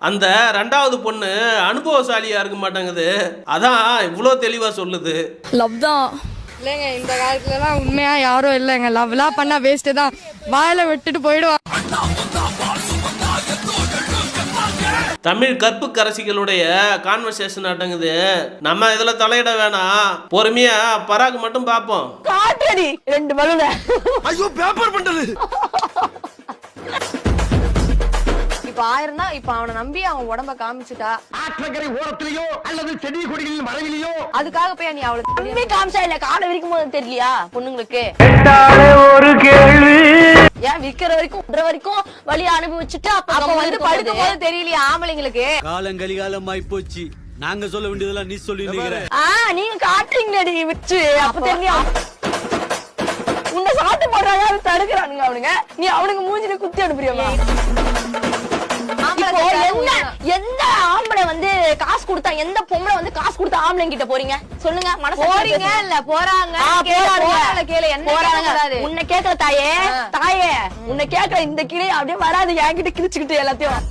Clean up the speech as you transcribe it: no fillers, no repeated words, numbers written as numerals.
அந்த ரெண்டாவது பொண்ணு அனுபவசாலியா இருக்க மாட்டேங்குது, அதான் இவ்வளோ தெளிவா சொல்லுது. லவ் தான் இல்லைங்க, இந்த காலத்துலலாம் உண்மையா யாரும் இல்லைங்க. லவ்லாம் பண்ணா வேஸ்ட்டு தான், வாயில விட்டுட்டு போயிடுவாங்க. தமிழ் கற்பு கரசிகளுடைய கான்வர்சேஷன் ஆட்டங்குது. நம்ம இதுல தலையிட வேணாம், பொறுமையா பராக்கு மட்டும் பாப்போம். காட்டடி ரெண்டு பலூன. ஐயோ பேப்பர் பண்டது. இப்ப 1000 தான். இப்ப அவனை நம்பி அவன் உடம்ப காமிச்சுட்டா, ஆற்றங்கரை ஓரத்திலேயோ அல்லது செடி கொடிகளின் மறைவிலையோ, அதுக்காக போய் நீ அவளை நம்பி காமிச்சா இல்ல காலை விரிக்கும் போது தெரியலையா பொண்ணுங்களுக்கு? ஒரு கேள்வி. ஏன் விக்கிற வரைக்கும் விடுற வரைக்கும் வழிய அனுபவிச்சுட்டு அப்ப வந்து படுக்கும் போது தெரியலையா ஆம்பளைங்களுக்கு? காலங்கலிகாலம் ஆயிப்போச்சு, நாங்க சொல்ல வேண்டியதெல்லாம் நீ சொல்லி நீங்க காட்டுறீங்களடி வச்சு, அப்ப தெரியும். உன்னை சாட்டு போடுறாங்க, தடுக்கிறானுங்க அவனுங்க, நீ அவனுக்கு மூஞ்சில குத்தி அனுப்புறியமா? எந்த ஆம்பளை வந்து காசு கொடுத்தா, எந்த பொம்பளை வந்து காசு கொடுத்தா ஆம்பளை கிட்ட போறீங்க சொல்லுங்க? போறீங்க இல்ல போறாங்க, கேளு என்ன போறாங்க. உன்னை கேக்குற தாயே, தாயே உன்னை கேக்குற இந்த கிளி அப்படியே வராது என்கிட்ட கிழிச்சுக்கிட்டு எல்லாத்தையும்.